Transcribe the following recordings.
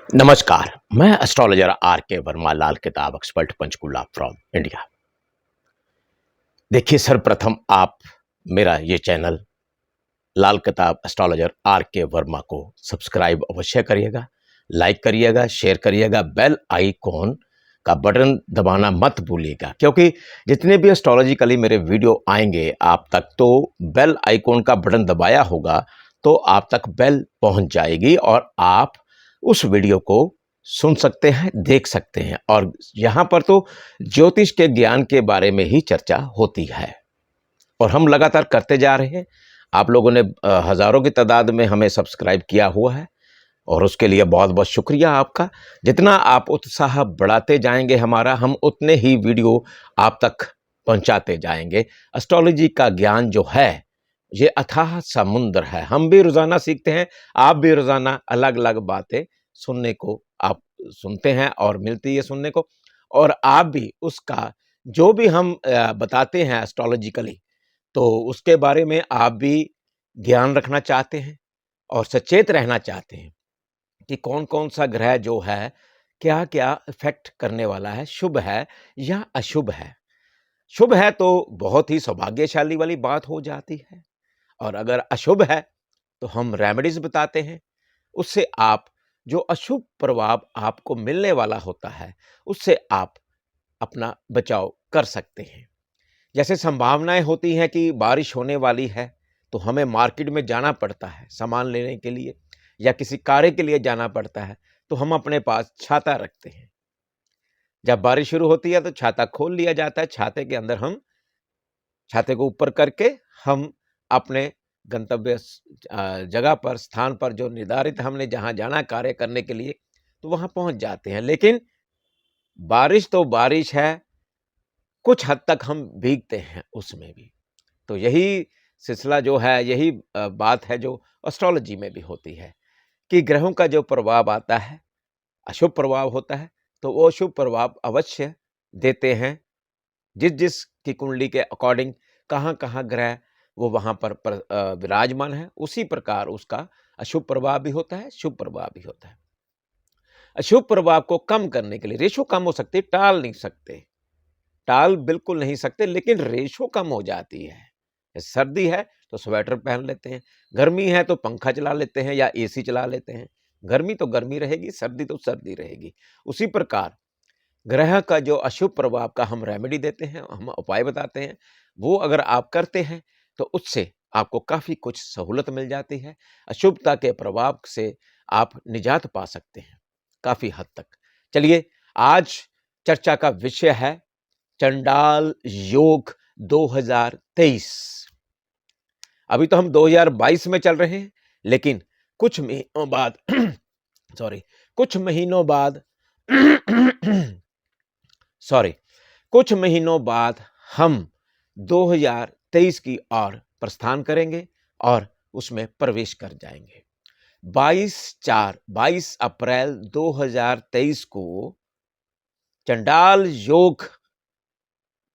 नमस्कार। मैं astrologer are के वर्मा, लाल किताब एक्सपर्ट, पंचकुला फ्रॉम इंडिया। देखिए, सर्वप्रथम आप मेरा ये चैनल लाल किताब एस्ट्रोलॉजर आर के वर्मा को सब्सक्राइब अवश्य करिएगा, लाइक करिएगा, शेयर करिएगा, बेल आइकॉन का बटन दबाना मत भूलिएगा, क्योंकि जितने भी एस्ट्रोलॉजिकली मेरे वीडियो आएंगे आप तक, तो बेल आइकॉन का बटन दबाया होगा तो आप तक बेल पहुंच जाएगी और आप उस वीडियो को सुन सकते हैं, देख सकते हैं। और यहाँ पर तो ज्योतिष के ज्ञान के बारे में ही चर्चा होती है और हम लगातार करते जा रहे हैं। आप लोगों ने हज़ारों की तादाद में हमें सब्सक्राइब किया हुआ है और उसके लिए बहुत बहुत शुक्रिया आपका। जितना आप उत्साह बढ़ाते जाएंगे हमारा, हम उतने ही वीडियो आप तक पहुंचाते जाएंगे। एस्ट्रोलॉजी का ज्ञान जो है ये अथाह समुद्र है। हम भी रोज़ाना सीखते हैं, आप भी रोज़ाना अलग अलग बातें सुनने को आप सुनते हैं और मिलती है सुनने को। और आप भी उसका जो भी हम बताते हैं एस्ट्रोलॉजिकली, तो उसके बारे में आप भी ज्ञान रखना चाहते हैं और सचेत रहना चाहते हैं कि कौन कौन सा ग्रह जो है क्या क्या इफेक्ट करने वाला है, शुभ है या अशुभ है। शुभ है तो बहुत ही सौभाग्यशाली वाली बात हो जाती है, और अगर अशुभ है तो हम रेमेडीज बताते हैं। उससे आप जो अशुभ प्रभाव आपको मिलने वाला होता है उससे आप अपना बचाव कर सकते हैं। जैसे संभावनाएं होती हैं कि बारिश होने वाली है तो हमें मार्केट में जाना पड़ता है सामान लेने के लिए या किसी कार्य के लिए जाना पड़ता है, तो हम अपने पास छाता रखते हैं। जब बारिश शुरू होती है तो छाता खोल लिया जाता है, छाते के अंदर हम छाते को ऊपर करके हम अपने गंतव्य जगह पर, स्थान पर, जो निर्धारित हमने जहां जाना कार्य करने के लिए, तो वहां पहुंच जाते हैं। लेकिन बारिश तो बारिश है, कुछ हद तक हम भीगते हैं उसमें भी। तो यही सिलसिला जो है, यही बात है जो एस्ट्रोलॉजी में भी होती है कि ग्रहों का जो प्रभाव आता है, अशुभ प्रभाव होता है, तो वो शुभ प्रभाव अवश्य देते हैं। जिस जिस की कुंडली के अकॉर्डिंग कहाँ-कहाँ ग्रह वो वहाँ पर विराजमान है, उसी प्रकार उसका अशुभ प्रभाव भी होता है, शुभ प्रभाव भी होता है। अशुभ प्रभाव को कम करने के लिए रेशो कम हो सकती है, टाल नहीं सकते, टाल बिल्कुल नहीं सकते, लेकिन रेशो कम हो जाती है। सर्दी है तो स्वेटर पहन लेते हैं, गर्मी है तो पंखा चला लेते हैं या एसी चला लेते हैं। गर्मी तो गर्मी रहेगी, सर्दी तो सर्दी रहेगी। उसी प्रकार ग्रह का जो अशुभ प्रभाव का हम रेमेडी देते हैं, हम उपाय बताते हैं, वो अगर आप करते हैं तो उससे आपको काफ़ी कुछ सहूलत मिल जाती है। अशुभता के प्रभाव से आप निजात पा सकते हैं काफ़ी हद तक। चलिए, आज चर्चा का विषय है चंडाल योग 2023। अभी तो हम 2022 में चल रहे हैं, लेकिन कुछ महीनों बाद सॉरी कुछ महीनों बाद सॉरी कुछ महीनों बाद हम 2023 की ओर प्रस्थान करेंगे और उसमें प्रवेश कर जाएंगे। 22 अप्रैल 2023 को चंडाल योग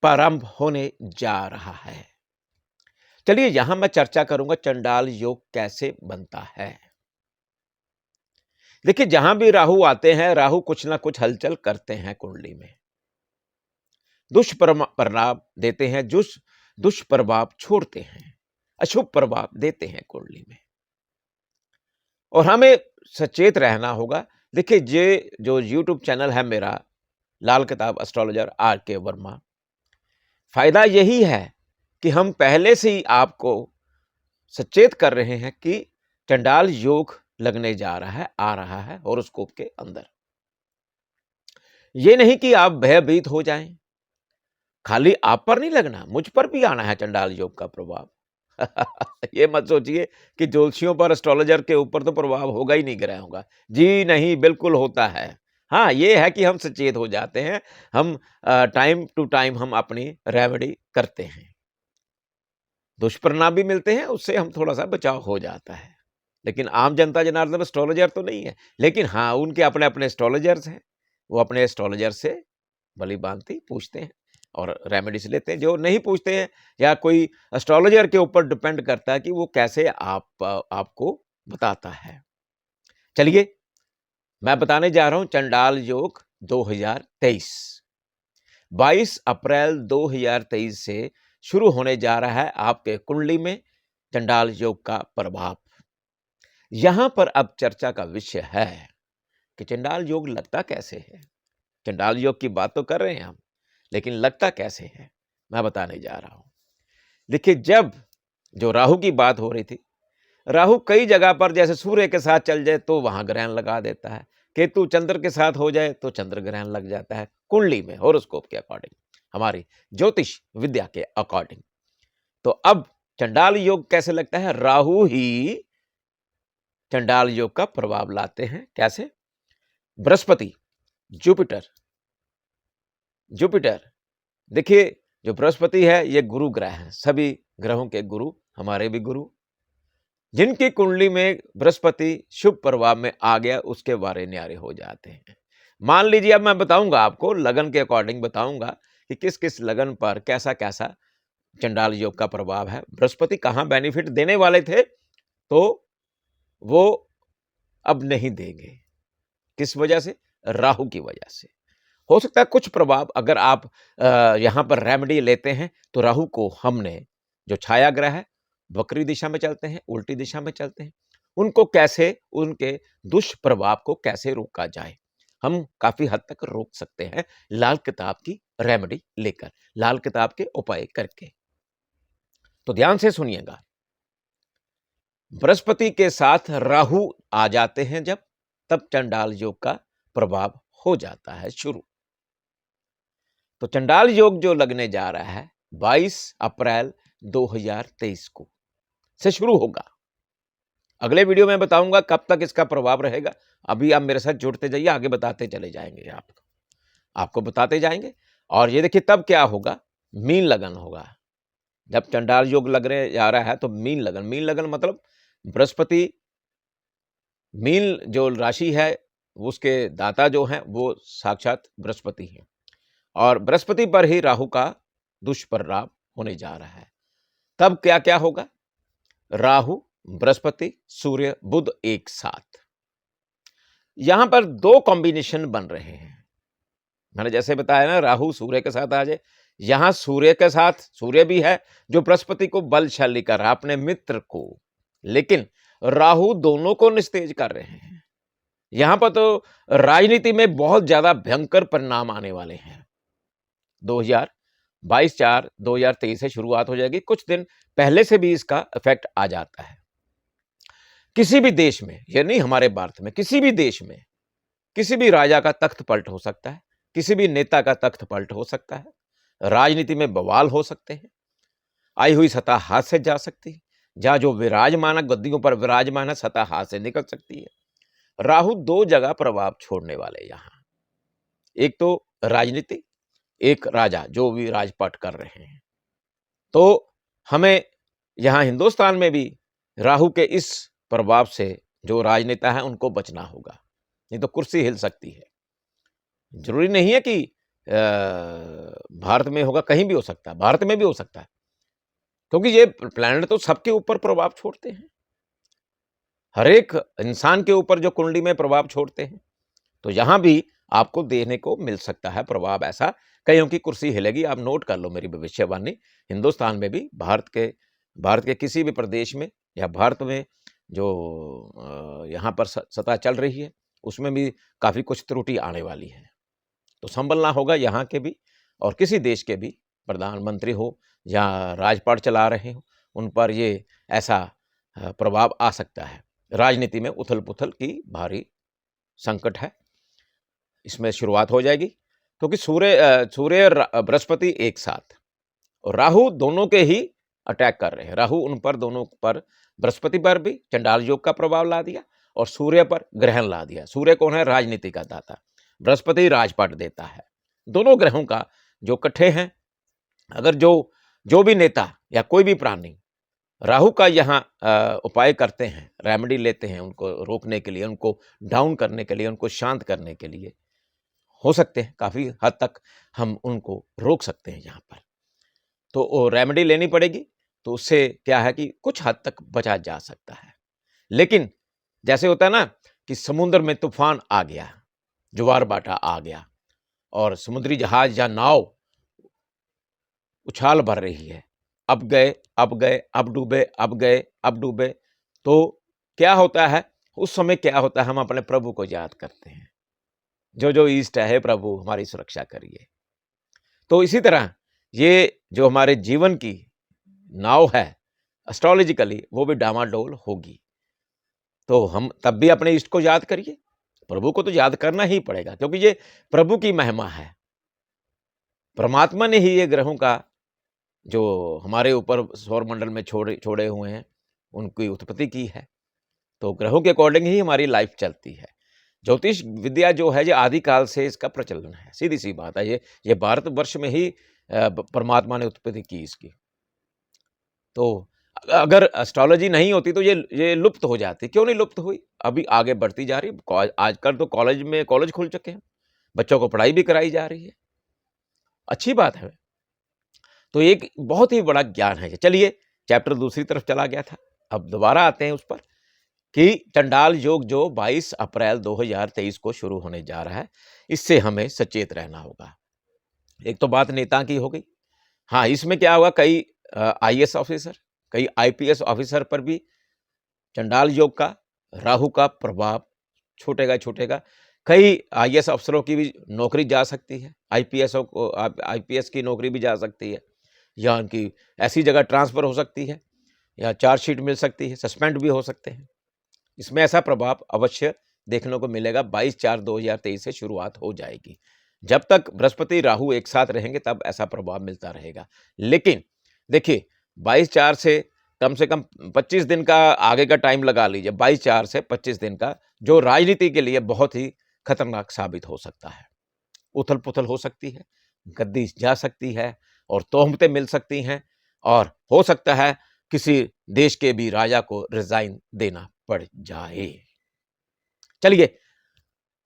प्रारंभ होने जा रहा है। चलिए, यहां मैं चर्चा करूंगा चंडाल योग कैसे बनता है। देखिए, जहां भी राहु आते हैं, राहु कुछ ना कुछ हलचल करते हैं कुंडली में, दुष्प्रभाव देते हैं, दुष्प्रभाव छोड़ते हैं, अशुभ प्रभाव देते हैं कुंडली में, और हमें सचेत रहना होगा। देखिए, ये जो YouTube चैनल है मेरा, लाल किताब एस्ट्रोलॉजर आर के वर्मा, फायदा यही है कि हम पहले से ही आपको सचेत कर रहे हैं कि चंडाल योग लगने जा रहा है, आ रहा है हॉरोस्कोप के अंदर। ये नहीं कि आप भयभीत हो जाएं, खाली आप पर नहीं लगना, मुझ पर भी आना है चंडाल योग का प्रभाव। ये मत सोचिए कि ज्योतिषियों पर, एस्ट्रोलॉजर के ऊपर तो प्रभाव होगा ही नहीं ग्रहों का। जी नहीं, बिल्कुल होता है। हाँ, ये है कि हम सचेत हो जाते हैं, हम टाइम टू टाइम हम अपनी रेमेडी करते हैं, दुष्परिणाम भी मिलते हैं, उससे हम थोड़ा-सा बचाव हो जाता है। लेकिन आम जनता जनार्दन एस्ट्रोलॉजर तो नहीं है। लेकिन हाँ, उनके अपने-अपने एस्ट्रोलॉजर्स हैं। वो अपने एस्ट्रोलॉजर से भली-भांति पूछते हैं और रेमेडीज़ लेते हैं। जो नहीं पूछते हैं या कोई एस्ट्रोलॉजर के ऊपर डिपेंड करता है कि वो कैसे आपको बताता है। चलिए, मैं बताने जा रहा हूं चंडाल योग 2023। 22 अप्रैल 2023 से शुरू होने जा रहा है आपके कुंडली में चंडाल योग का प्रभाव। यहां पर अब चर्चा का विषय है कि चंडाल योग लगता कैसे है। चंडाल योग की बात तो कर रहे हैं हम, लेकिन लगता कैसे है मैं बताने जा रहा हूं। देखिए, जब जो राहु की बात हो रही थी, राहु कई जगह पर जैसे सूर्य के साथ चल जाए तो वहां ग्रहण लगा देता है, केतु चंद्र के साथ हो जाए तो चंद्र ग्रहण लग जाता है कुंडली में, हॉरोस्कोप के अकॉर्डिंग, हमारी ज्योतिष विद्या के अकॉर्डिंग। तो अब चंडाल योग कैसे लगता है? राहु ही चंडाल योग का प्रभाव लाते हैं। कैसे? बृहस्पति, जुपिटर, देखिए, जो बृहस्पति है ये गुरु ग्रह है, सभी ग्रहों के गुरु, हमारे भी गुरु। जिनकी कुंडली में बृहस्पति शुभ प्रभाव में आ गया उसके वारे न्यारे हो जाते हैं। मान लीजिए, अब मैं बताऊंगा आपको, लगन के अकॉर्डिंग बताऊंगा कि किस किस लगन पर कैसा कैसा चंडाल योग का प्रभाव है। बृहस्पति कहां बेनिफिट देने वाले थे तो वो अब नहीं देंगे। किस वजह से? राहु की वजह से। हो सकता है कुछ प्रभाव, अगर आप यहां पर रेमेडी लेते हैं तो राहु को हमने, जो छाया ग्रह है, वक्री दिशा में चलते हैं, उल्टी दिशा में चलते हैं, उनको कैसे, उनके दुष्प्रभाव को कैसे रोका जाए, हम काफी हद तक रोक सकते हैं लाल किताब की रेमेडी लेकर, लाल किताब के उपाय करके। तो ध्यान से सुनिएगा। बृहस्पति के साथ राहु आ जाते हैं जब, तब चंडाल योग का प्रभाव हो जाता है शुरू। तो चंडाल योग जो लगने जा रहा है 22 अप्रैल 2023 को से शुरू होगा। अगले वीडियो में बताऊंगा कब तक इसका प्रभाव रहेगा। अभी आप मेरे साथ जुड़ते जाइए, आगे बताते चले जाएंगे, आपको बताते जाएंगे। और ये देखिए, तब क्या होगा? मीन लगन होगा। जब चंडाल योग लगने जा रहा है तो मीन लगन मतलब बृहस्पति, मीन जो राशि है उसके दाता जो हैं वो साक्षात बृहस्पति हैं, और बृहस्पति पर ही राहु का दुष्प्रभाव होने जा रहा है। तब क्या क्या होगा? राहु, बृहस्पति, सूर्य, बुध एक साथ। यहां पर दो कॉम्बिनेशन बन रहे हैं। मैंने जैसे बताया ना, राहु सूर्य के साथ आ जाए, यहां सूर्य के साथ सूर्य भी है जो बृहस्पति को बलशाली कर रहा है, अपने मित्र को, लेकिन राहु दोनों को निस्तेज कर रहे हैं। यहां पर तो राजनीति में बहुत ज्यादा भयंकर परिणाम आने वाले हैं। 22/4/2023 से शुरुआत हो जाएगी। कुछ दिन पहले से भी इसका इफेक्ट आ जाता है। किसी भी देश में, ये नहीं हमारे भारत में, किसी भी देश में किसी भी राजा का तख्त पलट हो सकता है, किसी भी नेता का तख्त पलट हो सकता है, राजनीति में बवाल हो सकते हैं, आई हुई सत्ता हाथ से जा सकती है, जहां जो विराजमान गद्दियों पर विराजमान है सत्ता हाथ से निकल सकती है। राहु दो जगह प्रभाव छोड़ने वाले यहां, एक तो राजनीति, एक राजा जो भी राजपाट कर रहे हैं। तो हमें यहां हिंदुस्तान में भी राहु के इस प्रभाव से जो राजनेता है उनको बचना होगा, नहीं तो कुर्सी हिल सकती है। जरूरी नहीं है कि भारत में होगा, कहीं भी हो सकता है, भारत में भी हो सकता है, क्योंकि ये प्लैनेट तो सबके ऊपर प्रभाव छोड़ते हैं, हर एक इंसान के ऊपर जो कुंडली में प्रभाव छोड़ते हैं। तो यहां भी आपको देखने को मिल सकता है प्रभाव ऐसा, कईयों की कुर्सी हिलेगी। आप नोट कर लो मेरी भविष्यवाणी। हिंदुस्तान में भी, भारत के किसी भी प्रदेश में या भारत में जो यहाँ पर सत्ता चल रही है उसमें भी काफी कुछ त्रुटि आने वाली है। तो संभलना होगा यहाँ के भी, और किसी देश के भी प्रधानमंत्री हो या राजपाट चला रहे हो, उन पर ये ऐसा प्रभाव आ सकता है। राजनीति में उथल पुथल की भारी संकट है, इसमें शुरुआत हो जाएगी, क्योंकि सूर्य बृहस्पति एक साथ और राहु दोनों के ही अटैक कर रहे हैं। राहु उन पर, दोनों पर, बृहस्पति पर भी चंडाल योग का प्रभाव ला दिया और सूर्य पर ग्रहण ला दिया। सूर्य कौन है? राजनीति का दाता। बृहस्पति राजपाट देता है। दोनों ग्रहों का जो इकट्ठे हैं, अगर जो भी नेता या कोई भी प्राणी राहु का यहाँ उपाय करते हैं, रेमेडी लेते हैं उनको रोकने के लिए, उनको डाउन करने के लिए, उनको शांत करने के लिए, हो सकते हैं काफी हद तक हम उनको रोक सकते हैं यहाँ पर। तो रेमेडी लेनी पड़ेगी, तो उससे क्या है कि कुछ हद तक बचा जा सकता है। लेकिन जैसे होता है ना कि समुद्र में तूफान आ गया, ज्वार बाटा आ गया और समुद्री जहाज या नाव उछाल भर रही है, अब गए, अब गए, अब डूबे, अब गए, अब डूबे। तो क्या होता है उस समय, क्या होता है, हम अपने प्रभु को याद करते हैं, जो जो ईस्ट है प्रभु हमारी सुरक्षा करिए। तो इसी तरह ये जो हमारे जीवन की नाव है एस्ट्रोलॉजिकली वो भी डामाडोल होगी। तो हम तब भी अपने इष्ट को याद करिए, प्रभु को तो याद करना ही पड़ेगा, क्योंकि ये प्रभु की महिमा है। परमात्मा ने ही ये ग्रहों का जो हमारे ऊपर सौरमंडल में छोड़े हुए हैं उनकी उत्पत्ति की है। तो ग्रहों के अकॉर्डिंग ही हमारी लाइफ चलती है। ज्योतिष विद्या जो है ये आदिकाल से इसका प्रचलन है, सीधी सी बात है। ये भारतवर्ष में ही परमात्मा ने उत्पत्ति की इसकी। तो अगर एस्ट्रोलॉजी नहीं होती तो ये लुप्त हो जाती। क्यों नहीं लुप्त हुई? अभी आगे बढ़ती जा रही है। आजकल तो कॉलेज खुल चुके हैं, बच्चों को पढ़ाई भी कराई जा रही है, अच्छी बात है। तो एक बहुत ही बड़ा ज्ञान है। चलिए चैप्टर दूसरी तरफ चला गया था, अब दोबारा आते हैं उस पर कि चंडाल योग जो 22 अप्रैल 2023 को शुरू होने जा रहा है, इससे हमें सचेत रहना होगा। एक तो बात नेता की हो गई। हाँ, इसमें क्या होगा, कई आईएएस ऑफिसर, कई आईपीएस ऑफिसर पर भी चंडाल योग का, राहु का प्रभाव छूटेगा। कई आईएएस अफसरों की भी नौकरी जा सकती है, आईपीएस की नौकरी भी जा सकती है, या उनकी ऐसी जगह ट्रांसफर हो सकती है, या चार्जशीट मिल सकती है, सस्पेंड भी हो सकते हैं। इसमें ऐसा प्रभाव अवश्य देखने को मिलेगा। 22/4/2023 से शुरुआत हो जाएगी। जब तक बृहस्पति राहु एक साथ रहेंगे तब ऐसा प्रभाव मिलता रहेगा। लेकिन देखिए 22/4 से कम 25 दिन का आगे का टाइम लगा लीजिए। 22/4 से 25 दिन का जो राजनीति के लिए बहुत ही खतरनाक साबित हो सकता है। उथल पुथल हो सकती है, गद्दी जा सकती है और तोहमतें मिल सकती हैं, और हो सकता है किसी देश के भी राजा को रिजाइन देना पड़ जाए। चलिए,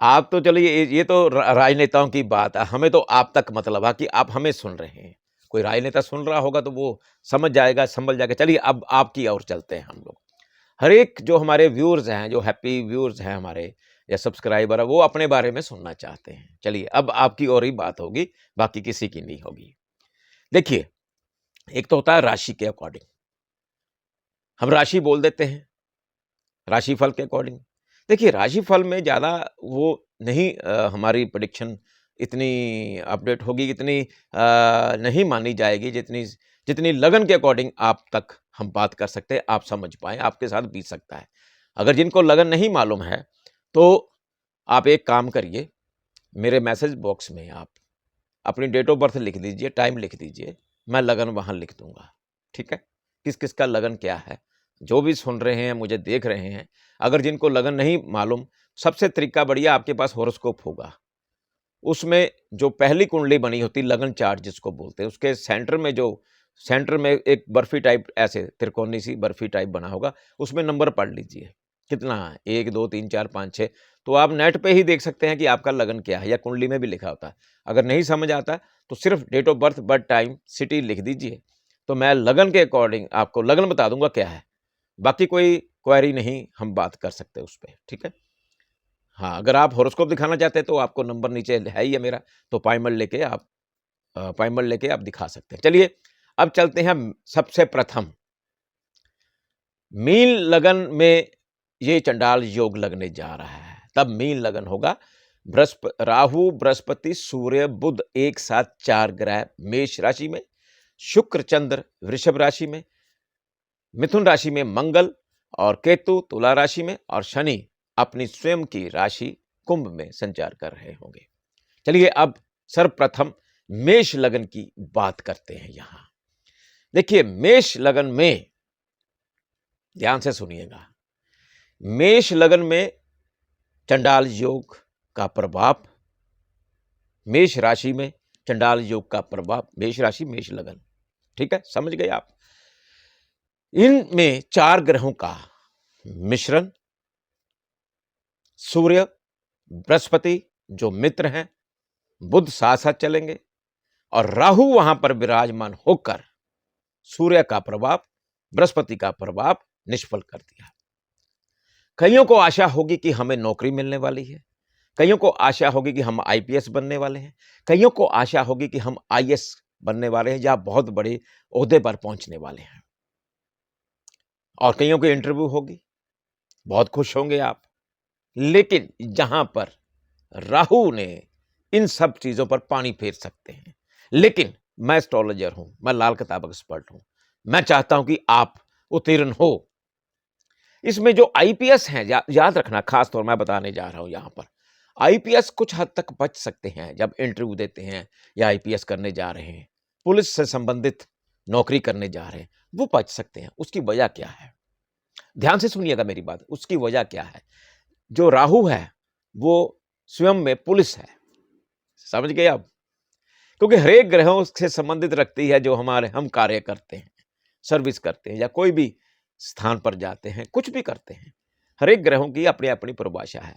आप तो चलिए ये तो राजनेताओं की बात है, हमें तो आप तक मतलब है कि आप हमें सुन रहे हैं। कोई राजनेता सुन रहा होगा तो वो समझ जाएगा, संभल जाएगा। चलिए अब आपकी ओर चलते हैं हम लोग। हर एक जो हमारे व्यूअर्स हैं, जो हैप्पी व्यूअर्स हैं हमारे या सब्सक्राइबर है, वो अपने बारे में सुनना चाहते हैं। चलिए अब आपकी और ही बात होगी, बाकी किसी की नहीं होगी। देखिए, एक तो होता है राशि के अकॉर्डिंग, हम राशि बोल देते हैं राशिफल के अकॉर्डिंग। देखिए राशिफल में ज़्यादा वो नहीं हमारी प्रेडिक्शन इतनी अपडेट होगी, इतनी नहीं मानी जाएगी, जितनी लगन के अकॉर्डिंग आप तक हम बात कर सकते हैं, आप समझ पाएँ, आपके साथ बीत सकता है। अगर जिनको लगन नहीं मालूम है तो आप एक काम करिए, मेरे मैसेज बॉक्स में आप अपनी डेट ऑफ बर्थ लिख दीजिए, टाइम लिख दीजिए, मैं लगन वहाँ लिख दूंगा। ठीक है, किस किस का लगन क्या है, जो भी सुन रहे हैं, मुझे देख रहे हैं, अगर जिनको लगन नहीं मालूम, सबसे तरीका बढ़िया, आपके पास हॉरोस्कोप होगा, उसमें जो पहली कुंडली बनी होती, लगन चार्ट जिसको बोलते हैं, उसके सेंटर में एक बर्फी टाइप, ऐसे त्रिकोणी सी बर्फी टाइप बना होगा, उसमें नंबर पढ़ लीजिए कितना है, 1 2 3 4 5 6। तो आप नेट पे ही देख सकते हैं कि आपका लगन क्या है, या कुंडली में भी लिखा होता है। अगर नहीं समझ आता तो सिर्फ date of birth, birth time, city लिख दीजिए, तो मैं लगन के अकॉर्डिंग आपको लगन बता दूंगा क्या है। बाकी कोई क्वेरी नहीं, हम बात कर सकते हैं उस पर। ठीक है, हाँ, अगर आप हॉरोस्कोप दिखाना चाहते हैं तो आपको नंबर नीचे है ही है मेरा, तो अपॉइंटमेंट लेके आप दिखा सकते हैं। चलिए अब चलते हैं सबसे प्रथम मीन लगन में। ये चंडाल योग लगने जा रहा है, तब मीन लगन होगा। राहु, बृहस्पति, सूर्य, बुध एक साथ 4 ग्रह मेष राशि में, शुक्र चंद्र वृषभ राशि में, मिथुन राशि में मंगल और केतु तुला राशि में, और शनि अपनी स्वयं की राशि कुंभ में संचार कर रहे होंगे। चलिए अब सर्वप्रथम मेष लगन की बात करते हैं। यहां देखिए, मेष लगन में ध्यान से सुनिएगा, मेष लगन में चंडाल योग का प्रभाव, मेष राशि में चंडाल योग का प्रभाव, मेष राशि मेष लगन। ठीक है, समझ गए आप। इनमें 4 ग्रहों का मिश्रण, सूर्य, बृहस्पति जो मित्र हैं, बुध साथ साथ चलेंगे, और राहु वहां पर विराजमान होकर सूर्य का प्रभाव, बृहस्पति का प्रभाव निष्फल कर दिया। कईयों को आशा होगी कि हमें नौकरी मिलने वाली है, कईयों को आशा होगी कि हम आईपीएस बनने वाले हैं, कईयों को आशा होगी कि हम आईएएस बनने वाले हैं या बहुत बड़े ओहदे पर पहुंचने वाले हैं, और कईयों की इंटरव्यू होगी, बहुत खुश होंगे आप। लेकिन जहां पर राहु ने इन सब चीजों पर पानी फेर सकते हैं, लेकिन मैं एस्ट्रोलॉजर हूं, मैं लाल किताब एक्सपर्ट हूं, मैं चाहता हूं कि आप उत्तीर्ण हो। इसमें जो आईपीएस हैं, याद रखना, खास तौर मैं बताने जा रहा हूं यहां पर, आईपीएस कुछ हद तक बच सकते हैं जब इंटरव्यू देते हैं या आईपीएस करने जा रहे हैं, पुलिस से संबंधित नौकरी करने जा रहे हैं, वो बच सकते हैं। उसकी वजह क्या है, ध्यान से सुनिएगा मेरी बात। उसकी वजह क्या है, जो राहु है वो स्वयं में पुलिस है, समझ गए आप? क्योंकि हरेक ग्रहों से संबंधित रखती है जो हमारे हम कार्य करते हैं, सर्विस करते हैं या कोई भी स्थान पर जाते हैं, कुछ भी करते हैं, हरेक ग्रहों की अपनी अपनी परिभाषा है।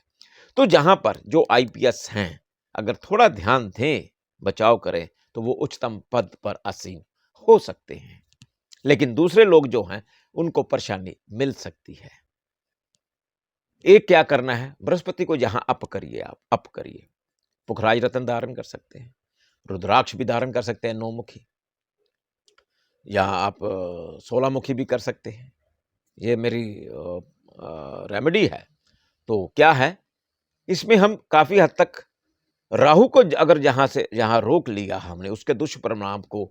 तो जहां पर जो आईपीएस हैं, अगर थोड़ा ध्यान दें, बचाव करें, तो वो उच्चतम पद पर आसीन हो सकते हैं। लेकिन दूसरे लोग जो हैं उनको परेशानी मिल सकती है। एक क्या करना है, बृहस्पति को जहां अप करिए, आप अप करिए, पुखराज रत्न धारण कर सकते हैं, रुद्राक्ष भी धारण कर सकते हैं 9 मुखी, या आप 16 मुखी भी कर सकते हैं। ये मेरी रेमेडी है। तो क्या है, इसमें हम काफी हद तक राहु को अगर जहां से जहां रोक लिया हमने, उसके दुष्परिणाम को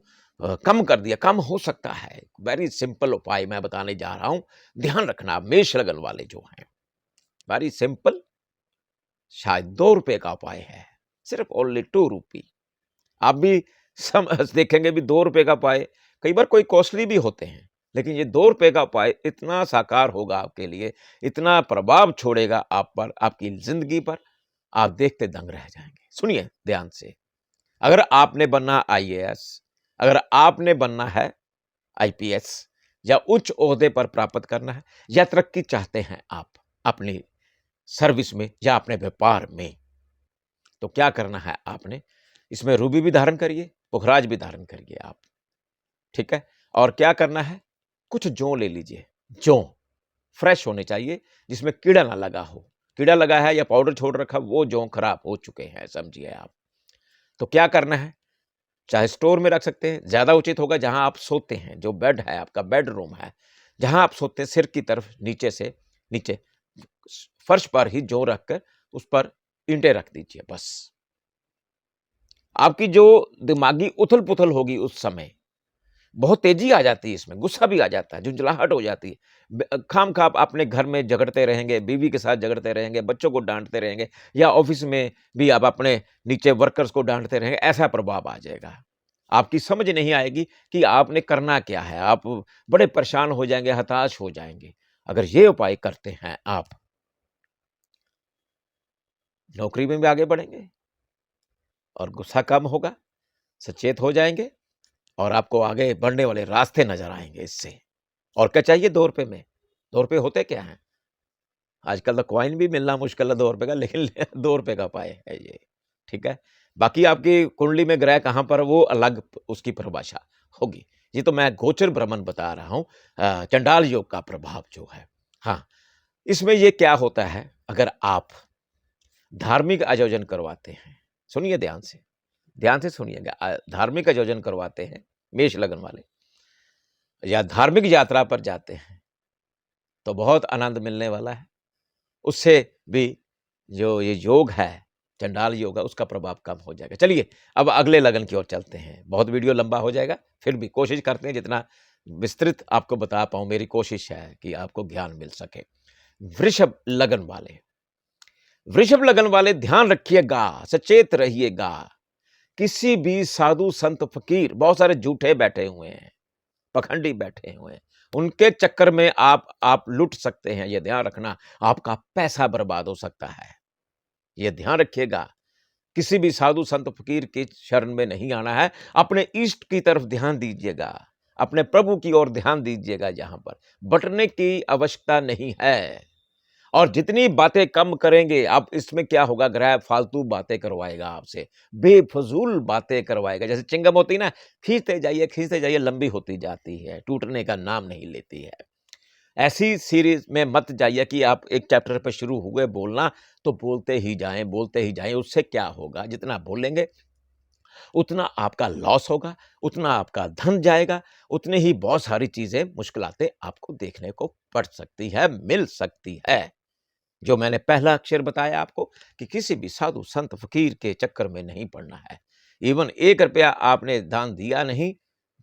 कम कर दिया, कम हो सकता है। वेरी सिंपल उपाय मैं बताने जा रहा हूं, ध्यान रखना। मेष लगन वाले जो हैं, वेरी सिंपल, शायद 2 रुपए का उपाय है, सिर्फ ओनली 2 रुपी। आप भी देखेंगे भी 2 रुपए का उपाय कई बार कोई कॉस्टली भी होते हैं, लेकिन ये 2 रुपए का उपाय इतना साकार होगा आपके लिए, इतना प्रभाव छोड़ेगा आप पर, आपकी जिंदगी पर, आप देखते दंग रह जाएंगे। सुनिए ध्यान से, अगर आपने बनना आईएएस, अगर आपने बनना है आईपीएस, या उच्च ओहदे पर प्राप्त करना है, या तरक्की चाहते हैं आप अपनी सर्विस में या अपने व्यापार में, तो क्या करना है आपने, इसमें रूबी भी धारण करिए, पुखराज भी धारण करिए आप, ठीक है। और क्या करना है, कुछ जौ ले लीजिए, जौ फ्रेश होने चाहिए, जिसमें कीड़ा ना लगा हो। कीड़ा लगा है या पाउडर छोड़ रखा, वो जौ खराब हो चुके हैं, समझिए आप। तो क्या करना है, चाहे स्टोर में रख सकते हैं, ज्यादा उचित होगा जहां आप सोते हैं, जो बेड है आपका, बेडरूम है, जहां आप सोते हैं, सिर की तरफ नीचे से नीचे फर्श पर ही जौ रखकर उस पर ईंटें रख दीजिए। बस आपकी जो दिमागी उथल पुथल होगी उस समय, बहुत तेजी आ जाती है, इसमें गुस्सा भी आ जाता है, झुंझलाहट हो जाती है, खाम खा अपने घर में झगड़ते रहेंगे, बीवी के साथ झगड़ते रहेंगे, बच्चों को डांटते रहेंगे, या ऑफिस में भी आप अपने नीचे वर्कर्स को डांटते रहेंगे, ऐसा प्रभाव आ जाएगा। आपकी समझ नहीं आएगी कि आपने करना क्या है, आप बड़े परेशान हो जाएंगे, हताश हो जाएंगे। अगर ये उपाय करते हैं आप, नौकरी में भी आगे बढ़ेंगे और गुस्सा कम होगा, सचेत हो जाएंगे, और आपको आगे बढ़ने वाले रास्ते नजर आएंगे इससे। और क्या चाहिए 2 रुपए में, 2 रुपए होते क्या हैं, आजकल तो कॉइन भी मिलना मुश्किल है 2 रुपए का, लेकिन 2 रुपए का उपाय है ये, ठीक है। बाकी आपकी कुंडली में ग्रह कहां पर, वो अलग उसकी परिभाषा होगी। ये तो मैं गोचर भ्रमण बता रहा हूं, चंडाल योग का प्रभाव जो है। हाँ, इसमें ये क्या होता है, अगर आप धार्मिक आयोजन करवाते हैं, सुनिए ध्यान से सुनिएगा, धार्मिक आयोजन करवाते हैं मेष लगन वाले, या धार्मिक यात्रा पर जाते हैं, तो बहुत आनंद मिलने वाला है। उससे भी जो ये योग है, चंडाल योग है, उसका प्रभाव कम हो जाएगा। चलिए अब अगले लगन की ओर चलते हैं, बहुत वीडियो लंबा हो जाएगा, फिर भी कोशिश करते हैं जितना विस्तृत आपको बता पाऊं, मेरी कोशिश है कि आपको ज्ञान मिल सके। वृषभ लगन वाले, वृषभ लगन वाले ध्यान रखिएगा, सचेत रहिएगा। किसी भी साधु संत फकीर, बहुत सारे झूठे बैठे हुए हैं, पखंडी बैठे हुए हैं, उनके चक्कर में आप लुट सकते हैं, यह ध्यान रखना। आपका पैसा बर्बाद हो सकता है, यह ध्यान रखिएगा। किसी भी साधु संत फकीर की शरण में नहीं आना है, अपने इष्ट की तरफ ध्यान दीजिएगा, अपने प्रभु की ओर ध्यान दीजिएगा, जहां पर बटने की आवश्यकता नहीं है। और जितनी बातें कम करेंगे आप, इसमें क्या होगा, ग्रह फालतू बातें करवाएगा आपसे, बेफजूल बातें करवाएगा। जैसे चिंगम होती है ना, खींचते जाइए लंबी होती जाती है, टूटने का नाम नहीं लेती है। ऐसी सीरीज में मत जाइए कि आप एक चैप्टर पे शुरू हुए बोलना तो बोलते ही जाएं। उससे क्या होगा, जितना बोलेंगे उतना आपका लॉस होगा, उतना आपका धन जाएगा, उतनी ही बहुत सारी चीजें, मुश्किलातें आपको देखने को पड़ सकती है, मिल सकती है। जो मैंने पहला अक्षर बताया आपको कि किसी भी साधु संत फकीर के चक्कर में नहीं पड़ना है। इवन 1 रुपया आपने दान दिया नहीं,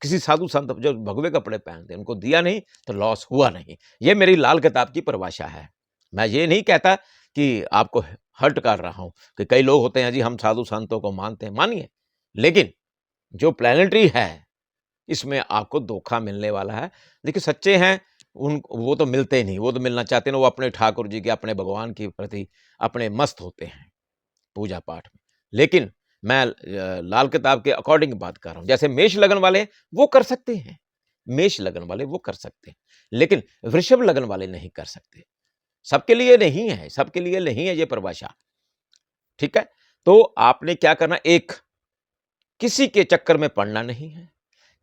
किसी साधु संत जो भगवे कपड़े पहनते हैं उनको दिया नहीं तो लॉस हुआ नहीं। ये मेरी लाल किताब की परिभाषा है। मैं ये नहीं कहता कि आपको हर्ट कर रहा हूं कि कई लोग होते हैं जी हम साधु संतों को मानते हैं, मानिए, लेकिन जो प्लेनेटरी है इसमें आपको धोखा मिलने वाला है। देखिए सच्चे हैं उन वो तो मिलते नहीं, वो तो मिलना चाहते हैं, वो अपने ठाकुर जी के, अपने भगवान के प्रति अपने मस्त होते हैं पूजा पाठ में। लेकिन मैं लाल किताब के अकॉर्डिंग बात कर रहा हूं। जैसे मेष लगन वाले वो कर सकते हैं, मेष लगन वाले वो कर सकते हैं, लेकिन वृषभ लगन वाले नहीं कर सकते। सबके लिए नहीं है, सबके लिए नहीं है ये परिभाषा, ठीक है। तो आपने क्या करना, एक, किसी के चक्कर में पड़ना नहीं है,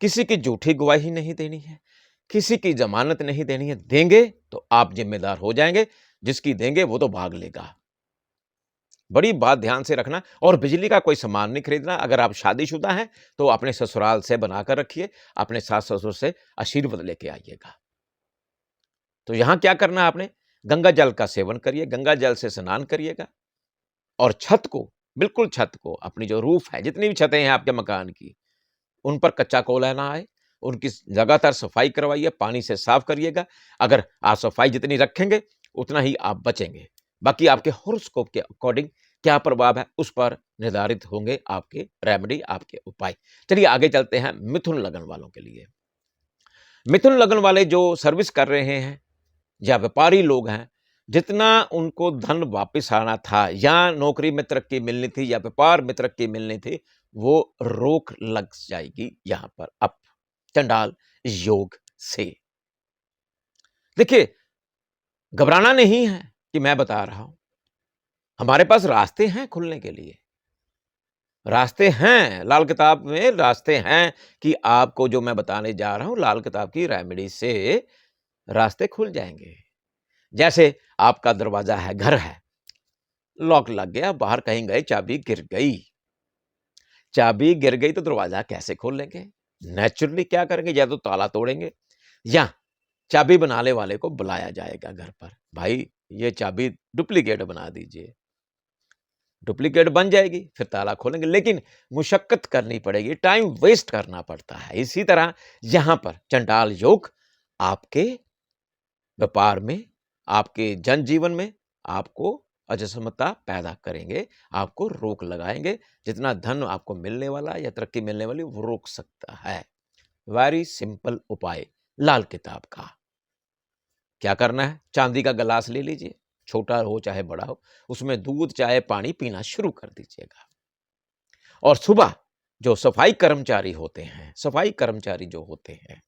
किसी की झूठी गवाही नहीं देनी है, किसी की जमानत नहीं देनी है। देंगे तो आप जिम्मेदार हो जाएंगे, जिसकी देंगे वो तो भाग लेगा। बड़ी बात ध्यान से रखना। और बिजली का कोई सामान नहीं खरीदना। अगर आप शादीशुदा हैं तो अपने ससुराल से बनाकर रखिए, अपने सास ससुर से आशीर्वाद लेके आइएगा। तो यहां क्या करना है आपने, गंगा जल का सेवन करिए, गंगा जल से स्नान करिएगा, और छत को, बिल्कुल छत को, अपनी जो रूफ है, जितनी भी छतें हैं आपके मकान की, उन पर कच्चा कोयला ना आए, उनकी लगातार सफाई करवाइए, पानी से साफ करिएगा। अगर आप सफाई जितनी रखेंगे उतना ही आप बचेंगे। बाकी आपके हॉरोस्कोप के अकॉर्डिंग क्या प्रभाव है उस पर निर्धारित होंगे आपके रेमेडी, आपके उपाय। चलिए आगे चलते हैं मिथुन लगन वालों के लिए। मिथुन लगन वाले जो सर्विस कर रहे हैं या व्यापारी लोग हैं, जितना उनको धन वापस आना था, या नौकरी में तरक्की मिलनी थी, या व्यापार में तरक्की मिलनी थी, वो रोक लग जाएगी यहां पर अब चंडाल योग से। देखिए घबराना नहीं है कि मैं बता रहा हूं, हमारे पास रास्ते हैं खुलने के लिए, रास्ते हैं, लाल किताब में रास्ते हैं कि आपको जो मैं बताने जा रहा हूं लाल किताब की रेमेडी से रास्ते खुल जाएंगे। जैसे आपका दरवाजा है, घर है, लॉक लग गया, बाहर कहीं गए, चाबी गिर गई, चाबी गिर गई तो दरवाजा कैसे खोल लेंगे? नेचुरली क्या करेंगे, या तो ताला तोड़ेंगे या चाबी बनाने वाले को बुलाया जाएगा घर पर, भाई ये चाबी डुप्लीकेट बना दीजिए, डुप्लीकेट बन जाएगी, फिर ताला खोलेंगे। लेकिन मुशक्कत करनी पड़ेगी, टाइम वेस्ट करना पड़ता है। इसी तरह यहां पर चंडाल योग आपके व्यापार में, आपके जनजीवन में आपको अजसमता पैदा करेंगे, आपको रोक लगाएंगे। जितना धन आपको मिलने वाला या तरक्की मिलने वाली वो रोक सकता है। वेरी सिंपल उपाय लाल किताब का। क्या करना है, चांदी का गिलास ले लीजिए, छोटा हो चाहे बड़ा हो, उसमें दूध चाहे पानी पीना शुरू कर दीजिएगा। और सुबह जो सफाई कर्मचारी होते हैं, सफाई कर्मचारी जो होते हैं,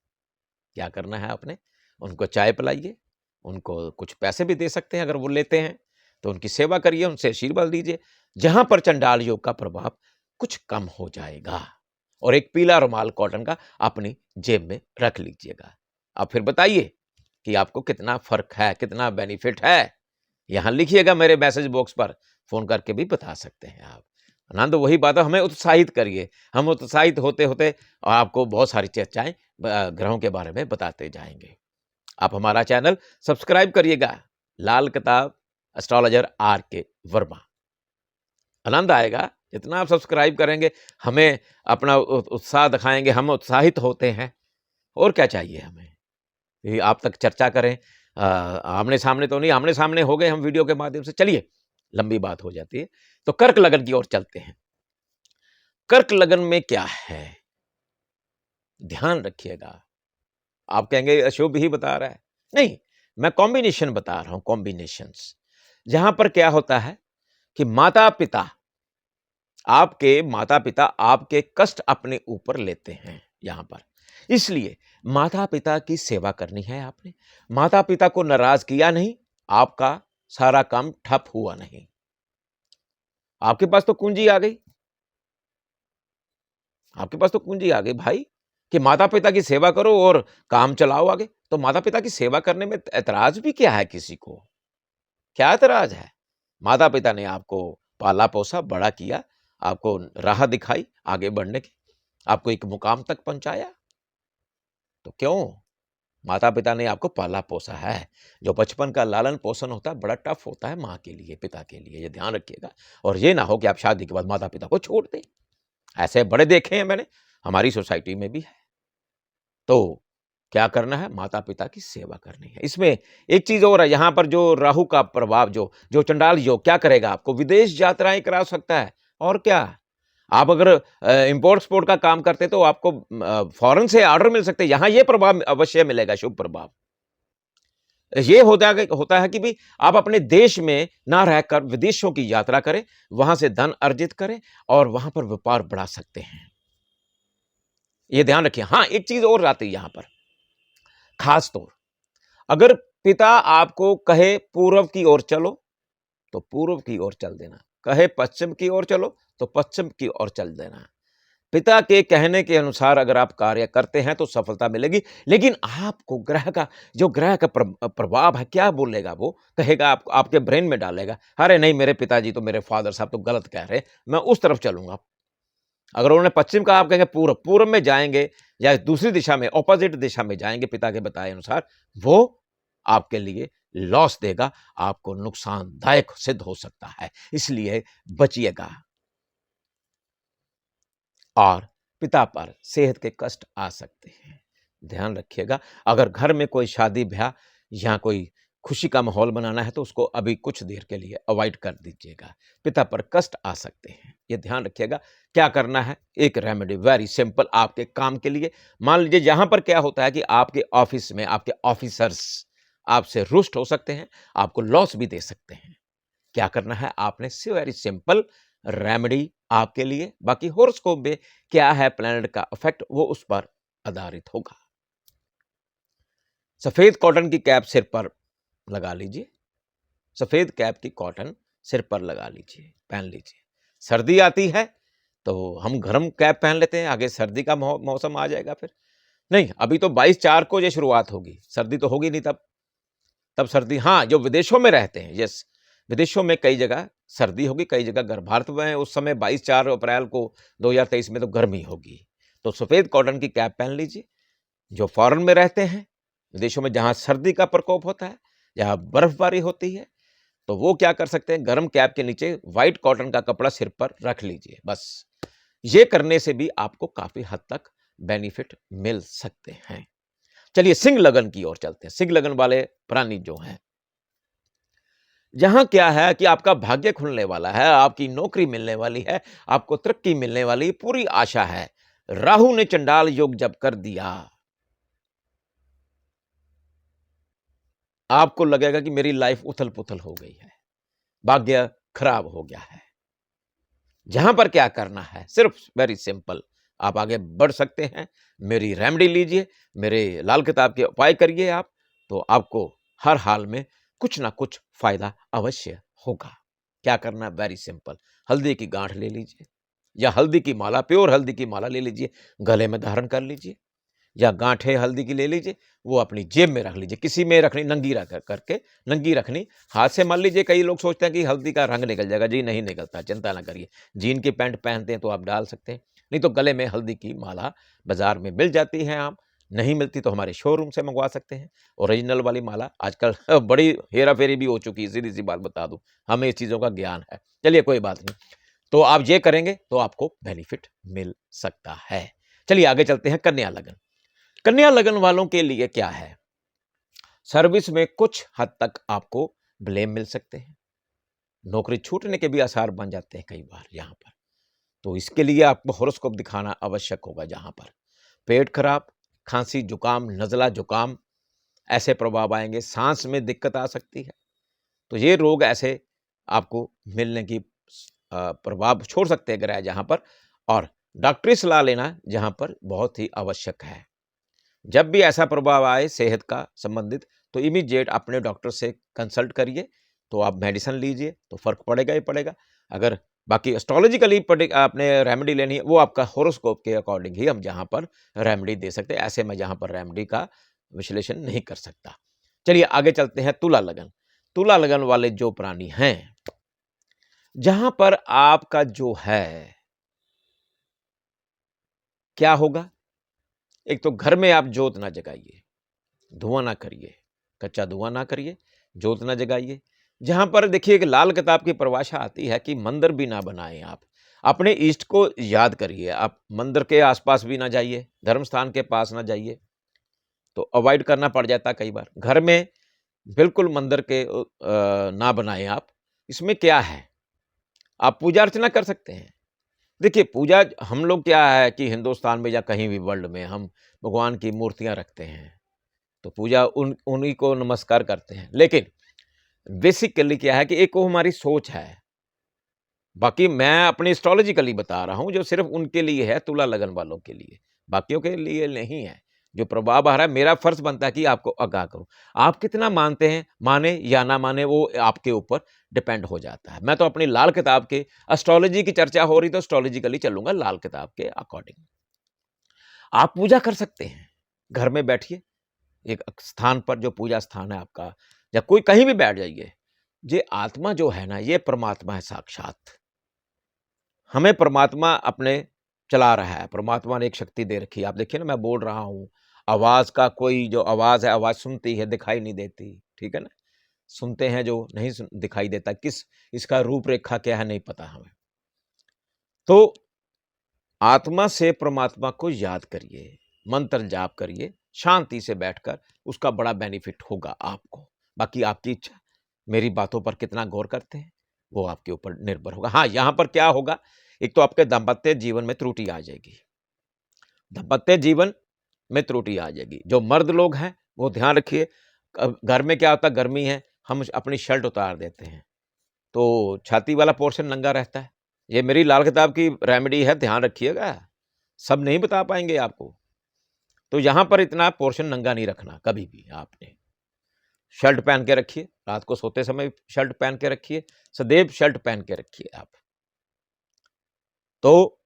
क्या करना है आपने, उनको चाय पिलाइए, उनको कुछ पैसे भी दे सकते हैं अगर वो लेते हैं तो उनकी सेवा करिए, उनसे आशीर्वाद लीजिए। जहां पर चंडाल योग का प्रभाव कुछ कम हो जाएगा। और एक पीला रुमाल कॉटन का अपनी जेब में रख लीजिएगा। अब फिर बताइए कि आपको कितना फर्क है, कितना बेनिफिट है, यहां लिखिएगा मेरे मैसेज बॉक्स पर, फोन करके भी बता सकते हैं आप। आनंद वही बात है, हमें उत्साहित करिए, हम उत्साहित होते होते आपको बहुत सारी चर्चाएं ग्रहों के बारे में बताते जाएंगे। आप हमारा चैनल सब्सक्राइब करिएगा, लाल किताब एस्ट्रोलॉजर आर के वर्मा। आनंद आएगा जितना आप सब्सक्राइब करेंगे, हमें अपना उत्साह दिखाएंगे, हम उत्साहित होते हैं। और क्या चाहिए हमें, ये आप तक चर्चा करें। आमने सामने तो नहीं, आमने सामने हो गए हम वीडियो के माध्यम से, चलिए लंबी बात हो जाती है। तो कर्क लगन की ओर चलते हैं। कर्क लगन में क्या है, ध्यान रखिएगा। आप कहेंगे अशुभ ही बता रहा है, नहीं, मैं कॉम्बिनेशन बता रहा हूं, कॉम्बिनेशंस। जहां पर क्या होता है कि माता पिता, आपके माता पिता आपके कष्ट अपने ऊपर लेते हैं यहां पर, इसलिए माता पिता की सेवा करनी है आपने। माता पिता को नाराज किया नहीं, आपका सारा काम ठप हुआ नहीं। आपके पास तो कुंजी आ गई, आपके पास तो कुंजी आ गई भाई, कि माता पिता की सेवा करो और काम चलाओ आगे। तो माता पिता की सेवा करने में ऐतराज भी क्या है किसी को? क्या ऐतराज है? माता पिता ने आपको पाला पोसा, बड़ा किया, आपको राह दिखाई आगे बढ़ने की, आपको एक मुकाम तक पहुंचाया। तो क्यों? माता पिता ने आपको पाला पोसा है। जो बचपन का लालन पोषण होता है बड़ा टफ होता है माँ के लिए, पिता के लिए, ये ध्यान रखिएगा। और ये ना हो कि आप शादी के बाद माता पिता को छोड़ दें। ऐसे बड़े देखे हैं मैंने, हमारी सोसाइटी में भी है। तो क्या करना है? माता पिता की सेवा करनी है। इसमें एक चीज और है, यहां पर जो राहु का प्रभाव, जो जो चंडाल योग क्या करेगा, आपको विदेश यात्राएं करा सकता है। और क्या, आप अगर इंपोर्ट एक्सपोर्ट का काम करते तो आपको फॉरेन से ऑर्डर मिल सकते हैं। यहां ये प्रभाव अवश्य मिलेगा, शुभ प्रभाव। ये होता है कि भी आप अपने देश में ना रहकर विदेशों की यात्रा करें, वहां से धन अर्जित करें और वहां पर व्यापार बढ़ा सकते हैं। ये ध्यान रखिए। हाँ, एक चीज और आती है यहां पर, खास तौर अगर पिता आपको कहे पूर्व की ओर चलो तो पूर्व की ओर चल देना, कहे पश्चिम की ओर चलो तो पश्चिम की ओर चल देना। पिता के कहने के अनुसार अगर आप कार्य करते हैं तो सफलता मिलेगी। लेकिन आपको ग्रह का प्रभाव है, क्या बोलेगा, वो कहेगा, आप आपके ब्रेन में डालेगा, अरे नहीं, मेरे पिताजी तो, मेरे फादर साहब तो गलत कह रहे हैं, मैं उस तरफ चलूंगा। अगर उन्होंने पश्चिम का, आप कहेंगे पूर्व, पूर्व में जाएंगे या दूसरी दिशा में, ऑपोजिट दिशा में जाएंगे पिता के बताए अनुसार, वो आपके लिए लॉस देगा, आपको नुकसानदायक सिद्ध हो सकता है। इसलिए बचिएगा। और पिता पर सेहत के कष्ट आ सकते हैं, ध्यान रखिएगा। अगर घर में कोई शादी ब्याह या कोई खुशी का माहौल बनाना है तो उसको अभी कुछ देर के लिए अवॉइड कर दीजिएगा, पिता पर कष्ट आ सकते हैं, ये ध्यान रखिएगा। क्या करना है? एक रेमेडी वेरी सिंपल आपके काम के लिए। मान लीजिए यहां पर क्या होता है कि आपके ऑफिस में आपके ऑफिसर्स आपसे रुष्ट हो सकते हैं, आपको लॉस भी दे सकते हैं। क्या करना है आपने? वेरी सिंपल रेमेडी आपके लिए। बाकी हॉरोस्कोप में क्या है प्लैनेट का इफेक्ट, वो उस पर आधारित होगा। सफेद कॉटन की कैप सिर पर लगा लीजिए, सफेद कैप की कॉटन सिर पर लगा लीजिए, पहन लीजिए। सर्दी आती है तो हम गर्म कैप पहन लेते हैं, आगे सर्दी का मौसम आ जाएगा। फिर नहीं, अभी तो 22/4 को ये शुरुआत होगी, सर्दी तो होगी नहीं तब। तब सर्दी, हाँ, जो विदेशों में रहते हैं, यस, विदेशों में कई जगह सर्दी होगी, कई जगह भारत में उस समय 22/4 अप्रैल को 2023 में तो गर्मी होगी। तो सफेद कॉटन की कैप पहन लीजिए। जो फॉरेन में रहते हैं, विदेशों में जहां सर्दी का प्रकोप होता है, जहां बर्फबारी होती है, तो वो क्या कर सकते हैं, गर्म कैप के नीचे व्हाइट कॉटन का कपड़ा सिर पर रख लीजिए। बस ये करने से भी आपको काफी हद तक बेनिफिट मिल सकते हैं। चलिए सिंह लगन की ओर चलते हैं। सिंह लगन वाले प्राणी जो हैं, जहां क्या है कि आपका भाग्य खुलने वाला है, आपकी नौकरी मिलने वाली है, आपको तरक्की मिलने वाली पूरी आशा है। राहु ने चंडाल योग जब कर दिया, आपको लगेगा कि मेरी लाइफ उथल पुथल हो गई है, भाग्य खराब हो गया है। जहां पर क्या करना है, सिर्फ वेरी सिंपल, आप आगे बढ़ सकते हैं। मेरी रेमेडी लीजिए, मेरे लाल किताब के उपाय करिए आप, तो आपको हर हाल में कुछ ना कुछ फायदा अवश्य होगा। क्या करना है? वेरी सिंपल, हल्दी की गांठ ले लीजिए या हल्दी की माला, प्योर हल्दी की माला ले लीजिए, गले में धारण कर लीजिए, या गांठे हल्दी की ले लीजिए, वो अपनी जेब में रख लीजिए, किसी में रखनी, नंगी रख करके, नंगी रखनी, हाथ से मान लीजिए। कई लोग सोचते हैं कि हल्दी का रंग निकल जाएगा, जी नहीं निकलता, चिंता ना करिए। जीन की पैंट पहनते हैं तो आप डाल सकते हैं, नहीं तो गले में हल्दी की माला बाजार में मिल जाती है, आप नहीं मिलती तो हमारे शोरूम से मंगवा सकते हैं। ओरिजिनल वाली माला आजकल बड़ी हेरा फेरी भी हो चुकी है, सीधी सी बात बता दूं, हमें इस चीजों का ज्ञान है। चलिए कोई बात नहीं, तो आप ये करेंगे तो आपको बेनिफिट मिल सकता है। चलिए आगे चलते हैं। कन्या लगन, कन्या लगन वालों के लिए क्या है? सर्विस में कुछ हद तक आपको ब्लेम मिल सकते हैं, नौकरी छूटने के भी आसार बन जाते हैं कई बार यहां पर। तो इसके लिए आपको हॉरोस्कोप दिखाना आवश्यक होगा। जहां पर पेट खराब, खांसी, जुकाम, नजला जुकाम, ऐसे प्रभाव आएंगे, सांस में दिक्कत आ सकती है, तो ये रोग ऐसे आपको मिलने की प्रभाव छोड़ सकते हैं ग्रह जहां पर। और डॉक्टरी सलाह लेना जहां पर बहुत ही आवश्यक है। जब भी ऐसा प्रभाव आए सेहत का संबंधित, तो इमीडिएट अपने डॉक्टर से कंसल्ट करिए, तो आप मेडिसिन लीजिए तो फर्क पड़ेगा ही पड़ेगा। अगर बाकी एस्ट्रोलॉजिकली आपने रेमेडी लेनी है, वो आपका होरोस्कोप के अकॉर्डिंग ही हम जहाँ पर रेमेडी दे सकते हैं। ऐसे मैं जहाँ पर रेमेडी का विश्लेषण नहीं कर सकता। चलिए आगे चलते हैं। तुला लगन। तुला लगन वाले जो प्राणी हैं, जहाँ पर आपका जो है क्या होगा, एक तो घर में आप जोत ना जगाइए, धुआं ना करिए, कच्चा धुआं ना करिए, जोत ना जगाइए। जहां पर देखिए कि लाल किताब की परिभाषा आती है कि मंदिर भी ना बनाएं आप, अपने इष्ट को याद करिए। आप मंदिर के आसपास भी ना जाइए, धर्म स्थान के पास ना जाइए, तो अवॉइड करना पड़ जाता है कई बार। घर में बिल्कुल मंदिर के ना बनाएं आप। इसमें क्या है, आप पूजा अर्चना कर सकते हैं। देखिए पूजा हम लोग क्या है कि हिंदुस्तान में या कहीं भी वर्ल्ड में हम भगवान की मूर्तियां रखते हैं, तो पूजा उन्हीं को नमस्कार करते हैं। लेकिन बेसिकली क्या है कि एक वो हमारी सोच है। बाकी मैं अपनी एस्ट्रोलॉजिकली बता रहा हूं, जो सिर्फ उनके लिए है, तुला लगन वालों के लिए, बाकियों के लिए नहीं है। जो प्रभाव आ रहा है, मेरा फर्ज बनता है कि आपको आगाह करूं। आप कितना मानते हैं, माने या ना माने, वो आपके ऊपर डिपेंड हो जाता है। मैं तो अपनी लाल किताब के, एस्ट्रोलॉजी की चर्चा हो रही तो एस्ट्रोलॉजिकली चलूंगा, लाल किताब के अकॉर्डिंग। आप पूजा कर सकते हैं, घर में बैठिए एक स्थान पर, जो पूजा स्थान है आपका, या कोई कहीं भी बैठ जाइए। ये आत्मा जो है ना, ये परमात्मा है साक्षात। हमें परमात्मा अपने चला रहा है। परमात्मा ने एक शक्ति दे रखी है। आप देखिए ना, मैं बोल रहा हूं, आवाज का कोई जो आवाज है, आवाज सुनती है, दिखाई नहीं देती, ठीक है ना। सुनते हैं जो नहीं दिखाई देता, किस इसका रूपरेखा क्या है नहीं पता हमें। तो आत्मा से परमात्मा को याद करिए, मंत्र जाप करिए, शांति से बैठकर, उसका बड़ा बेनिफिट होगा आपको। बाकी आपकी इच्छा, मेरी बातों पर कितना गौर करते हैं वो आपके ऊपर निर्भर होगा। हाँ, यहां पर क्या होगा, एक तो आपके दाम्पत्य जीवन में त्रुटि आ जाएगी। दाम्पत्य जीवन में त्रुटि आ जाएगी। जो मर्द लोग हैं वो ध्यान रखिए, घर में क्या होता है, गर्मी है, हम अपनी शर्ट उतार देते हैं तो छाती वाला पोर्शन नंगा रहता है। ये मेरी लाल किताब की रेमेडी है, ध्यान रखिएगा। सब नहीं बता पाएंगे आपको। तो यहां पर इतना पोर्शन नंगा नहीं रखना कभी भी। आपने शर्ट पहन के रखिए, रात को सोते समय शर्ट पहन के रखिए, सदैव शर्ट पहन के रखिए आप। तो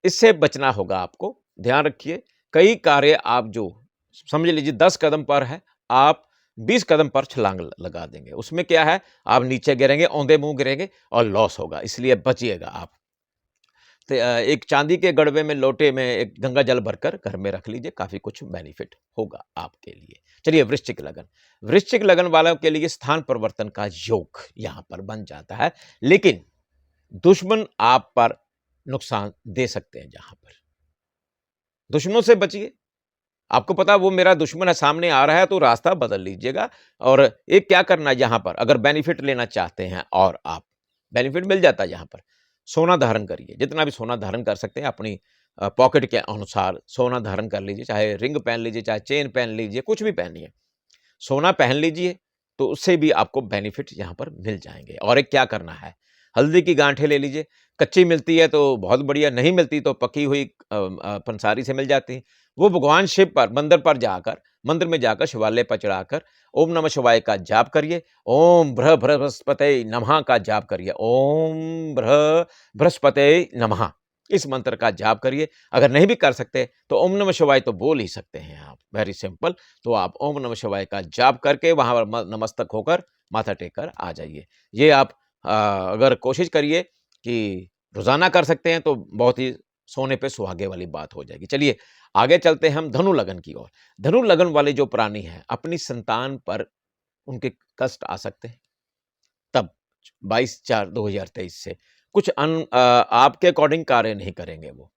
इससे बचना होगा आपको। ध्यान रखिए, कई कार्य आप जो समझ लीजिए 10 कदम पर है, आप 20 कदम पर छलांग लगा देंगे। उसमें क्या है, आप नीचे गिरेंगे, औंधे मुंह गिरेंगे और लॉस होगा। इसलिए बचिएगा आप। तो एक चांदी के गड़बे में, लोटे में एक गंगा जल भरकर घर में रख लीजिए, काफी कुछ बेनिफिट होगा आपके लिए। चलिए वृश्चिक लगन। वृश्चिक लगन वालों के लिए स्थान परिवर्तन का योग यहां पर बन जाता है, लेकिन दुश्मन आप पर नुकसान दे सकते हैं। जहां पर दुश्मनों से बचिए। आपको पता वो मेरा दुश्मन है, सामने आ रहा है, तो रास्ता बदल लीजिएगा। और एक क्या करना है, यहां पर अगर बेनिफिट लेना चाहते हैं और आप, बेनिफिट मिल जाता है यहां पर, सोना धारण करिए। जितना भी सोना धारण कर सकते हैं अपनी पॉकेट के अनुसार सोना धारण कर लीजिए। चाहे रिंग पहन लीजिए, चाहे चेन पहन लीजिए, कुछ भी पहनिए, सोना पहन लीजिए, तो उससे भी आपको बेनिफिट यहाँ पर मिल जाएंगे। और एक क्या करना है, हल्दी की गांठें ले लीजिए। कच्ची मिलती है तो बहुत बढ़िया, नहीं मिलती तो पकी हुई पंसारी से मिल जाती है। वो भगवान शिव पर, मंदिर में जाकर शिवालय पर चढ़ाकर ओम नमः शिवाय का जाप करिए। ओम बृहस्पते नमः का जाप करिए। ओम बृहस्पते नमः, इस मंत्र का जाप करिए। अगर नहीं भी कर सकते तो ओम नमः शिवाय तो बोल ही सकते हैं आप, वेरी सिंपल। तो आप ओम नमः शिवाय का जाप करके वहां पर नमस्तक होकर, माथा टेक कर आ जाइए। ये आप अगर कोशिश करिए कि रोजाना कर सकते हैं तो बहुत ही सोने पे सुहागे वाली बात हो जाएगी। चलिए आगे चलते हैं हम धनु लगन की ओर। धनु लगन वाले जो प्राणी हैं, अपनी संतान पर उनके कष्ट आ सकते हैं। तब 22/4/2023 से कुछ आपके अकॉर्डिंग कार्य नहीं करेंगे वो।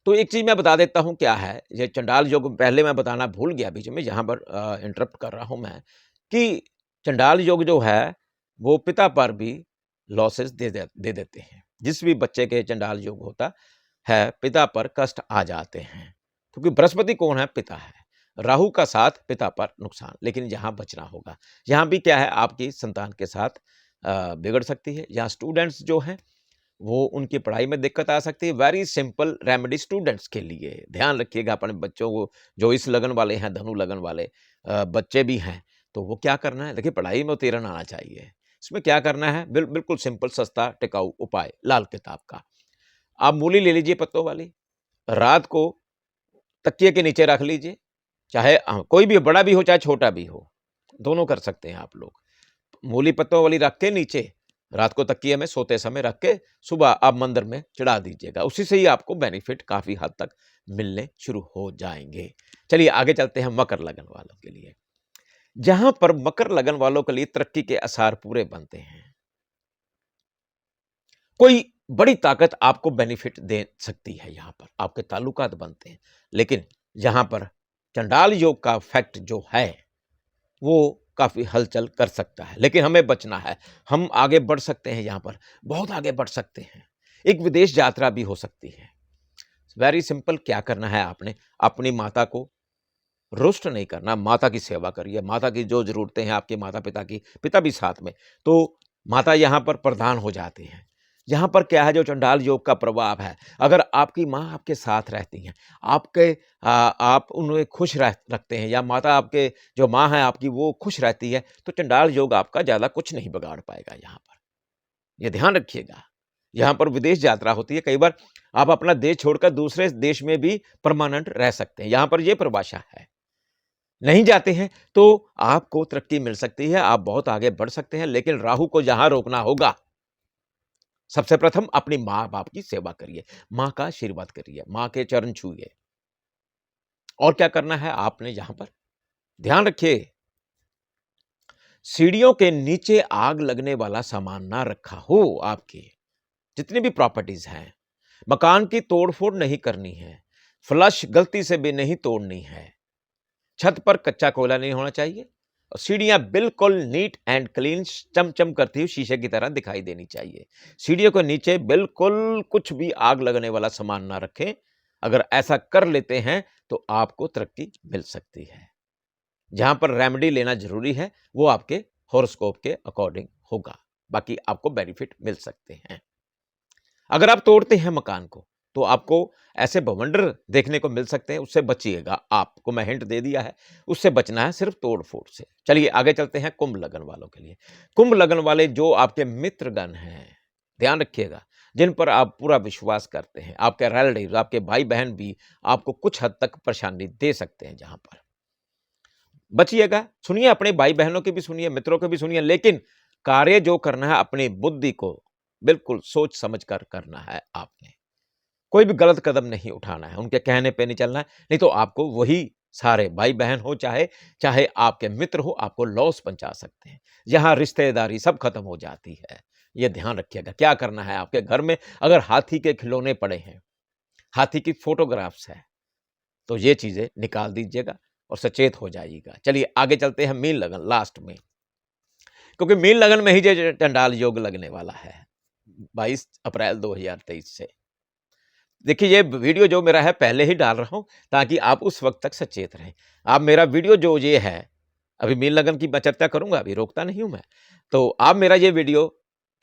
तो एक चीज मैं बता देता हूं क्या है, ये चंडाल योग पहले मैं बताना भूल गया बीच में, जहां पर इंटरप्ट कर रहा हूं मैं, कि चंडाल योग जो है वो पिता पर भी लॉसेस दे देते हैं। जिस भी बच्चे के चंडाल योग होता है, पिता पर कष्ट आ जाते हैं, क्योंकि बृहस्पति कौन है, पिता है। राहु का साथ, पिता पर नुकसान। लेकिन यहाँ बचना होगा। यहाँ भी क्या है, आपकी संतान के साथ बिगड़ सकती है। यहाँ स्टूडेंट्स जो हैं वो, उनकी पढ़ाई में दिक्कत आ सकती है। वेरी सिंपल रेमेडी स्टूडेंट्स के लिए। ध्यान रखिएगा अपने बच्चों को, जो इस लगन वाले हैं, धनु लगन वाले बच्चे भी हैं, तो वो क्या करना है, देखिए पढ़ाई में उत्तीर्ण आना चाहिए। इसमें क्या करना है, बिल्कुल सिंपल, सस्ता, टिकाऊ उपाय लाल किताब का। आप मूली ले लीजिए पत्तों वाली, रात को तकिए के नीचे रख लीजिए, चाहे कोई भी बड़ा भी हो चाहे छोटा भी हो, दोनों कर सकते हैं आप लोग। मूली पत्तों वाली रख के नीचे रात को तकिए में सोते समय रख के सुबह आप मंदिर में चढ़ा दीजिएगा, उसी से ही आपको बेनिफिट काफी हद तक मिलने शुरू हो जाएंगे। चलिए आगे चलते हैं मकर लगन वालों के लिए। जहां पर मकर लगन वालों के लिए तरक्की के आसार पूरे बनते हैं, कोई बड़ी ताकत आपको बेनिफिट दे सकती है, यहां पर आपके ताल्लुकात बनते हैं, लेकिन यहां पर चंडाल योग का फैक्ट जो है वो काफी हलचल कर सकता है, लेकिन हमें बचना है। हम आगे बढ़ सकते हैं, यहां पर बहुत आगे बढ़ सकते हैं। एक विदेश यात्रा भी हो सकती है। वेरी सिंपल, क्या करना है आपने, अपनी माता को रोस्ट नहीं करना, माता की सेवा करिए, माता की जो जरूरतें हैं आपके माता पिता की, पिता भी साथ में, तो माता यहां पर प्रधान हो जाती हैं। यहां पर क्या है, जो चंडाल योग का प्रभाव है, अगर आपकी माँ आपके साथ रहती हैं, आप उन्हें खुश रखते हैं, या माता आपके जो माँ है आपकी वो खुश रहती है, तो चंडाल योग आपका ज्यादा कुछ नहीं बिगाड़ पाएगा। यहां पर ये ध्यान रखिएगा। यहां पर विदेश यात्रा होती है, कई बार आप अपना देश छोड़कर दूसरे देश में भी परमानेंट रह सकते हैं, यहां पर यह परिभाषा है। नहीं जाते हैं तो आपको तरक्की मिल सकती है, आप बहुत आगे बढ़ सकते हैं, लेकिन राहु को जहां रोकना होगा, सबसे प्रथम अपनी माँ बाप की सेवा करिए, माँ का आशीर्वाद करिए, माँ के चरण छूइए। और क्या करना है आपने, यहां पर ध्यान रखिए, सीढ़ियों के नीचे आग लगने वाला सामान ना रखा हो। आपकी जितनी भी प्रॉपर्टीज हैं, मकान की तोड़फोड़ नहीं करनी है, फ्लश गलती से भी नहीं तोड़नी है, छत पर कच्चा कोयला नहीं होना चाहिए, और सीढ़ियां बिल्कुल नीट एंड क्लीन चमचम करती हुई शीशे की तरह दिखाई देनी चाहिए। सीढ़ियों के नीचे बिल्कुल कुछ भी आग लगने वाला सामान ना रखें। अगर ऐसा कर लेते हैं तो आपको तरक्की मिल सकती है। जहां पर रेमेडी लेना जरूरी है वो आपके हॉरोस्कोप के अकॉर्डिंग होगा, बाकी आपको बेनिफिट मिल सकते हैं। अगर आप तोड़ते हैं मकान को तो आपको ऐसे बवंडर देखने को मिल सकते हैं, उससे बचिएगा। आपको मैं हिंट दे दिया है, उससे बचना है सिर्फ तोड़ फोड़ से। चलिए आगे चलते हैं कुंभ लगन वालों के लिए। कुंभ लगन वाले जो आपके मित्रगण हैं, ध्यान रखिएगा, जिन पर आप पूरा विश्वास करते हैं, आपके रिलेटिव, आपके भाई बहन भी आपको कुछ हद तक परेशानी दे सकते हैं। जहां पर बचिएगा, सुनिए, अपने भाई बहनों की भी सुनिए, मित्रों की भी सुनिए, लेकिन कार्य जो करना है अपनी बुद्धि को बिल्कुल सोच समझ कर करना है। आपने कोई भी गलत कदम नहीं उठाना है, उनके कहने पे नहीं चलना है, नहीं तो आपको वही सारे भाई बहन हो चाहे चाहे आपके मित्र हो, आपको लॉस पहुंचा सकते हैं। यहां रिश्तेदारी सब खत्म हो जाती है, यह ध्यान रखिएगा। क्या करना है, आपके घर में अगर हाथी के खिलौने पड़े हैं, हाथी की फोटोग्राफ्स है, तो ये चीजें निकाल दीजिएगा और सचेत हो जाइएगा। चलिए आगे चलते हैं मीन लगन लास्ट में, क्योंकि मीन लगन में ही जो चंडाल योग लगने वाला है 22 अप्रैल 2023 से। देखिए, ये वीडियो जो मेरा है पहले ही डाल रहा हूं ताकि आप उस वक्त तक सचेत रहें। आप मेरा वीडियो जो ये है, अभी मीन लगन की मैं चर्चा करूंगा, अभी रोकता नहीं हूं मैं, तो आप मेरा ये वीडियो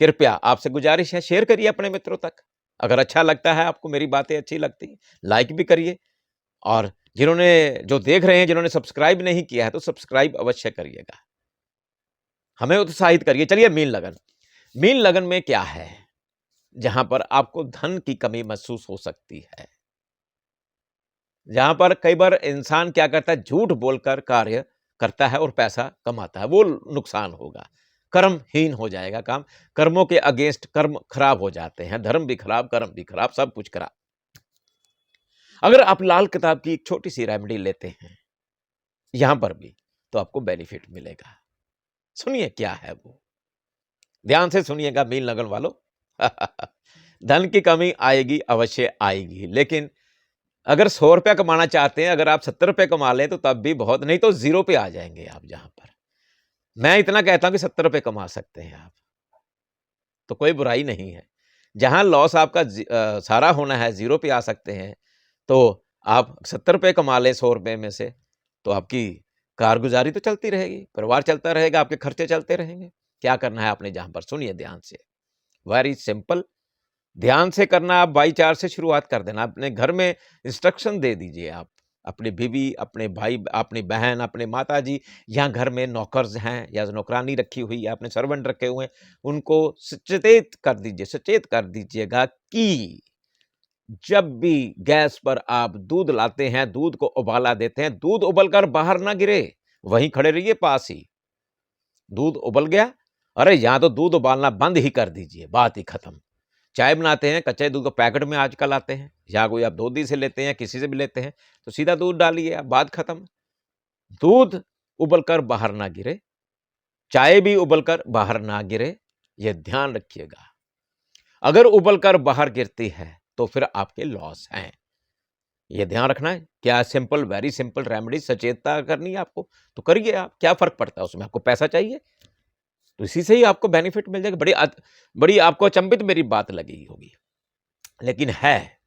कृपया, आपसे गुजारिश है, शेयर करिए अपने मित्रों तक। अगर अच्छा लगता है, आपको मेरी बातें अच्छी लगती हैं, लाइक भी करिए, और जिन्होंने जो देख रहे हैं, जिन्होंने सब्सक्राइब नहीं किया है, तो सब्सक्राइब अवश्य करिएगा, हमें उत्साहित करिए। चलिए मीन लगन, मीन लगन में क्या है, जहां पर आपको धन की कमी महसूस हो सकती है, जहां पर कई बार इंसान क्या करता है, झूठ बोलकर कार्य करता है और पैसा कमाता है, वो नुकसान होगा, कर्महीन हो जाएगा काम, कर्मों के अगेंस्ट कर्म खराब हो जाते हैं, धर्म भी खराब, कर्म भी खराब, सब कुछ खराब। अगर आप लाल किताब की एक छोटी सी रेमेडी लेते हैं यहां पर भी, तो आपको बेनिफिट मिलेगा। सुनिए क्या है वो, ध्यान से सुनिएगा मीन लगन वालों। धन की कमी आएगी, अवश्य आएगी, लेकिन अगर 100 रुपया कमाना चाहते हैं, अगर आप 70 रुपए कमा लें तो तब भी बहुत, नहीं तो 0 पे आ जाएंगे आप। जहां पर मैं इतना कहता हूं कि 70 रुपए कमा सकते हैं आप, तो कोई बुराई नहीं है। जहां लॉस आपका सारा होना है, 0 पे आ सकते हैं, तो आप 70 रुपए कमा लें 100 रुपए में से, तो आपकी कारगुजारी तो चलती रहेगी, परिवार चलता रहेगा, आपके खर्चे चलते रहेंगे। क्या करना है आपने, जहां पर सुनिए ध्यान से, वेरी सिंपल, ध्यान से करना। आप बाई चार से शुरुआत कर देना, अपने घर में इंस्ट्रक्शन दे दीजिए आप अपनी बीवी, अपने भाई, अपनी बहन, अपने माताजी या घर में नौकर्स हैं या नौकरानी रखी हुई है, अपने सर्वेंट रखे हुए हैं, उनको सचेत कर दीजिएगा कि जब भी गैस पर आप दूध लाते हैं, दूध को उबाला देते हैं, दूध उबलकर बाहर ना गिरे, वहीं खड़े रहिए पास ही। दूध उबल गया, अरे यहाँ तो दूध उबालना बंद ही कर दीजिए, बात ही खत्म। चाय बनाते हैं, कच्चे दूध को पैकेट में आजकल आते हैं, या कोई आप दूधी से लेते हैं, किसी से भी लेते हैं, तो सीधा दूध डालिए, आप बात खत्म। दूध उबलकर बाहर ना गिरे, चाय भी उबलकर बाहर ना गिरे, यह ध्यान रखिएगा। अगर उबलकर बाहर गिरती है तो फिर आपके लॉस हैं, ये ध्यान रखना है। क्या सिंपल, वेरी सिंपल रेमेडी, सचेतता करनी है आपको तो करिए आप, क्या फर्क पड़ता है उसमें। आपको पैसा चाहिए तो इसी से ही आपको बेनिफिट मिल जाएगा। बड़ी आपको अचंभित मेरी बात लगी होगी, लेकिन है।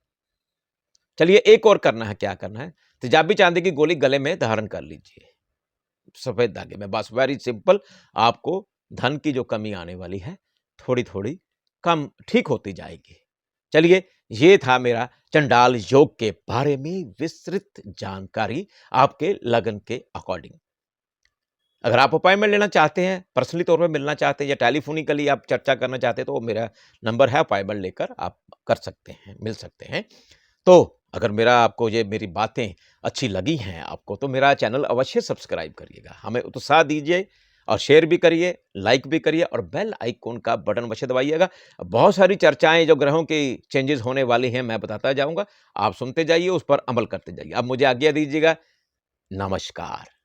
चलिए एक और करना है, क्या करना है, तेजाबी चांदी की गोली गले में धारण कर लीजिए सफेद धागे में, बस वेरी सिंपल। आपको धन की जो कमी आने वाली है थोड़ी थोड़ी कम ठीक होती जाएगी। चलिए, ये था मेरा चंडाल योग के बारे में विस्तृत जानकारी आपके लगन के अकॉर्डिंग। अगर आप अपॉइंटमेंट लेना चाहते हैं, पर्सनली तौर पे मिलना चाहते हैं या टेलीफोनिकली आप चर्चा करना चाहते हैं, तो मेरा नंबर है, अपॉइंटमेंट लेकर आप कर सकते हैं, मिल सकते हैं। तो अगर आपको ये मेरी बातें अच्छी लगी हैं आपको, तो मेरा चैनल अवश्य सब्सक्राइब करिएगा, हमें उत्साह दीजिए और शेयर भी करिए, लाइक भी करिए और बेल आइकॉन का बटन अवश्य दबाइएगा। बहुत सारी चर्चाएं जो ग्रहों की चेंजेस होने वाली हैं मैं बताता जाऊंगा, आप सुनते जाइए, उस पर अमल करते जाइए। अब मुझे आज्ञा दीजिएगा, नमस्कार।